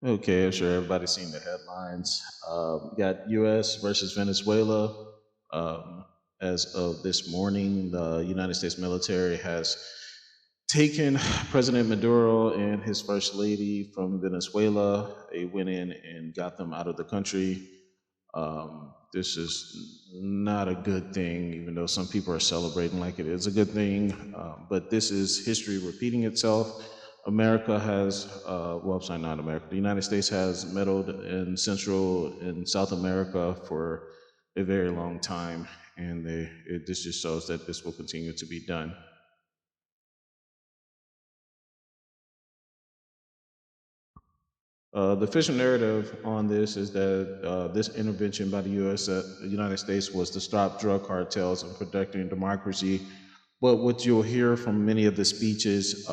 Okay, I'm sure everybody's seen the headlines. We got U.S. versus Venezuela. Um, as of this morning, the United States military has taken President Maduro and his first lady from Venezuela. They went in and got them out of the country. This is not a good thing, even though some people are celebrating like it is a good thing. But this is history repeating itself. America has, well, sorry, not America. The United States has meddled in Central and South America for a very long time, and this just shows that this will continue to be done. The official narrative on this is that this intervention by the United States was to stop drug cartels and protecting democracy. But what you'll hear from many of the speeches,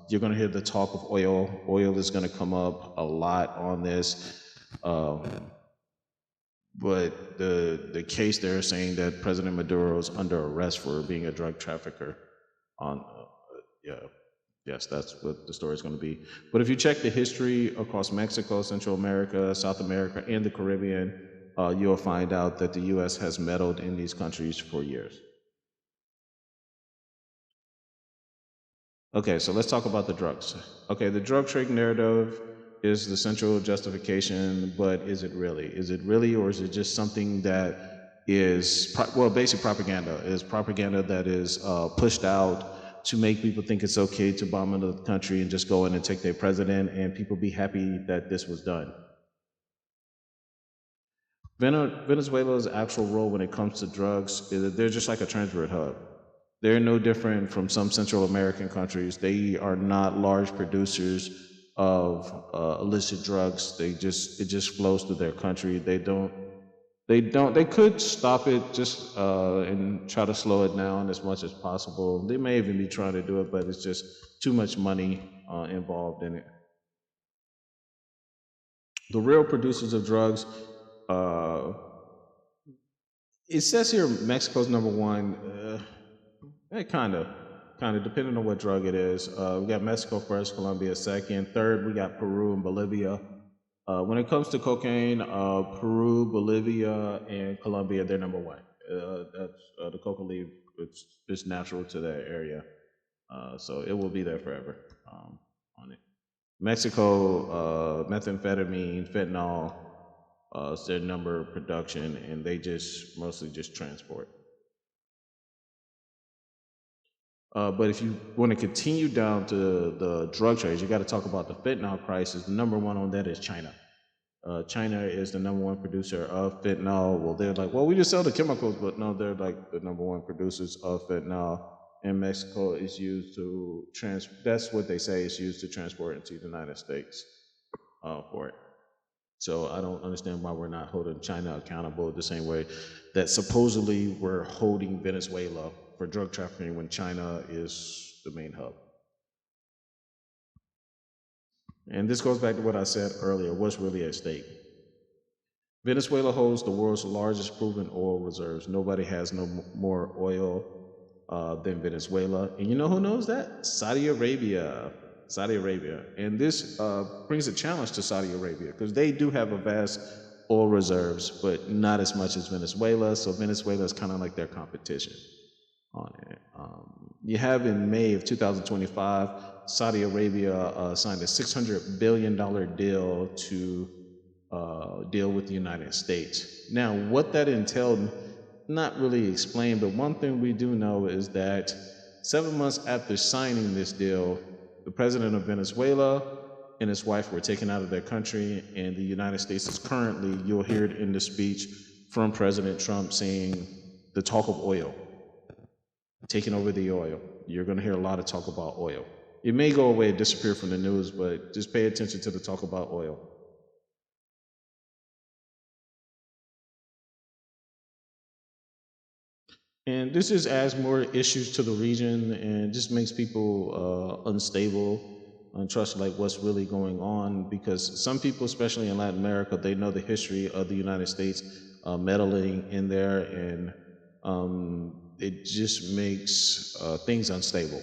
you're going to hear the talk of oil. Oil is going to come up a lot on this. Um, but the case they're saying that President Maduro is under arrest for being a drug trafficker. On yeah, yes, that's what the story is going to be. But if you check the history across Mexico, Central America, South America, and the Caribbean, you'll find out that the U.S. has meddled in these countries for years. Okay, so let's talk about the drugs. Okay, the drug trade narrative is the central justification, but is it really? Is it really, or is it just something that is, well, basic propaganda? Is propaganda that is pushed out to make people think it's okay to bomb another country and just go in and take their president and people be happy that this was done? Venezuela's actual role when it comes to drugs is that they're just like a transport hub. They're no different from some Central American countries. They are not large producers of illicit drugs. It just flows through their country. They could stop it just and try to slow it down as much as possible. They may even be trying to do it, but it's just too much money involved in it. The real producers of drugs, uh, it says here Mexico's number one. Kind of, depending on what drug it is. We got Mexico first, Colombia second, third we got Peru and Bolivia. When it comes to cocaine, Peru, Bolivia, and Colombia, they're number one. That's the coca leaf. It's natural to that area, so it will be there forever. On it. Mexico, methamphetamine, fentanyl, is their number of production, and they just mostly just transport. But if you want to continue down to the drug trades, you got to talk about the fentanyl crisis. The number one on that is China. China is the number one producer of fentanyl. Well, they're like, well, we just sell the chemicals, but no, they're like the number one producers of fentanyl. And Mexico is used to that's what they say is used to transport into the United States for it. So I don't understand why we're not holding China accountable the same way that supposedly we're holding Venezuela for drug trafficking when China is the main hub. And this goes back to what I said earlier, what's really at stake. Venezuela holds the world's largest proven oil reserves. Nobody has no more oil than Venezuela. And you know who knows that? Saudi Arabia. Saudi Arabia. And this brings a challenge to Saudi Arabia because they do have a vast oil reserves, but not as much as Venezuela. So Venezuela is kind of like their competition on it. You have in May of 2025, Saudi Arabia signed a $600 billion deal to deal with the United States. Now, what that entailed, not really explained, but one thing we do know is that 7 months after signing this deal, the president of Venezuela and his wife were taken out of their country, and the United States is currently, you'll hear it in the speech from President Trump saying the talk of oil, taking over the oil. You're going to hear a lot of talk about oil. It may go away and disappear from the news, but just pay attention to the talk about oil. And this just adds more issues to the region and just makes people unstable, untrusted, like what's really going on. Because some people, especially in Latin America, they know the history of the United States meddling in there, and it just makes things unstable.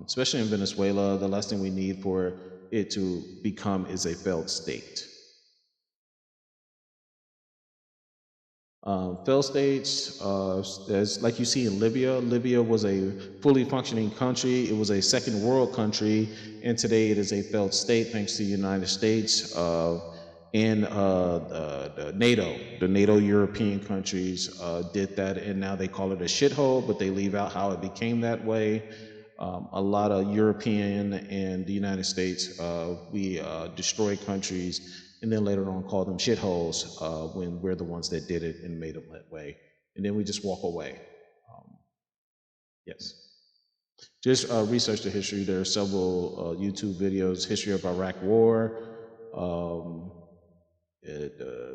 Especially in Venezuela, the last thing we need for it to become is a failed state. Failed states, as like you see in Libya. Libya was a fully functioning country. It was a second world country, and today it is a failed state thanks to the United States and the NATO. The NATO European countries did that, and now they call it a shithole, but they leave out how it became that way. A lot of European and the United States, we destroy countries and then later on call them shitholes when we're the ones that did it and made them that way. And then we just walk away. Yes. Just research the history. There are several YouTube videos, history of Iraq War, um,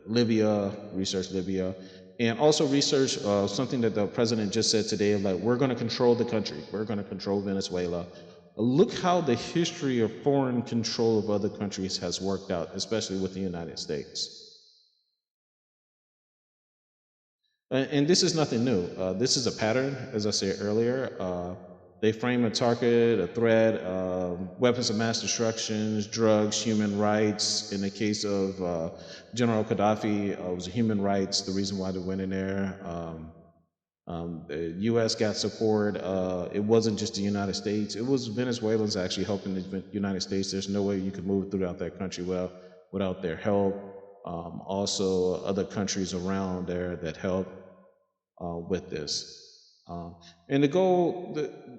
Libya, research Libya, and also research something that the president just said today, like we're going to control the country. We're going to control Venezuela. Look how the history of foreign control of other countries has worked out, especially with the United States. And this is nothing new. This is a pattern, as I said earlier. They frame a target, a threat, weapons of mass destruction, drugs, human rights. In the case of General Gaddafi, it was human rights, the reason why they went in there. The U.S. got support. It wasn't just the United States. It was Venezuelans actually helping the United States. There's no way you could move throughout that country without their help. Also, other countries around there that help with this. And the goal,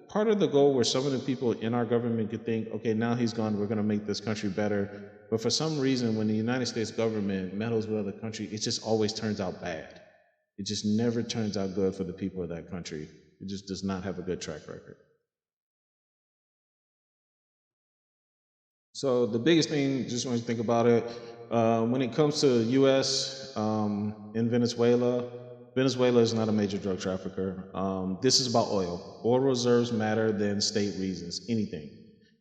part of the goal where some of the people in our government could think, okay, now he's gone, we're going to make this country better. But for some reason, when the United States government meddles with other countries, it just always turns out bad. It just never turns out good for the people of that country. It just does not have a good track record. So the biggest thing, just want you to think about it, when it comes to U.S. In Venezuela, Venezuela is not a major drug trafficker. This is about oil. Oil reserves matter than state reasons, anything.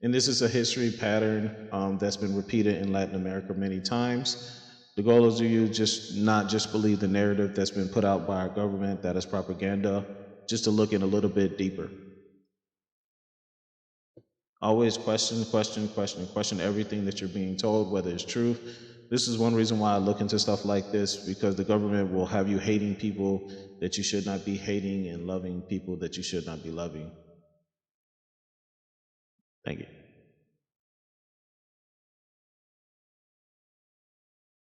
And this is a history pattern that's been repeated in Latin America many times. The goal is you just not just believe the narrative that's been put out by our government, that is propaganda, just to look in a little bit deeper. Always question everything that you're being told, whether it's true. This is one reason why I look into stuff like this, because the government will have you hating people that you should not be hating and loving people that you should not be loving. Thank you.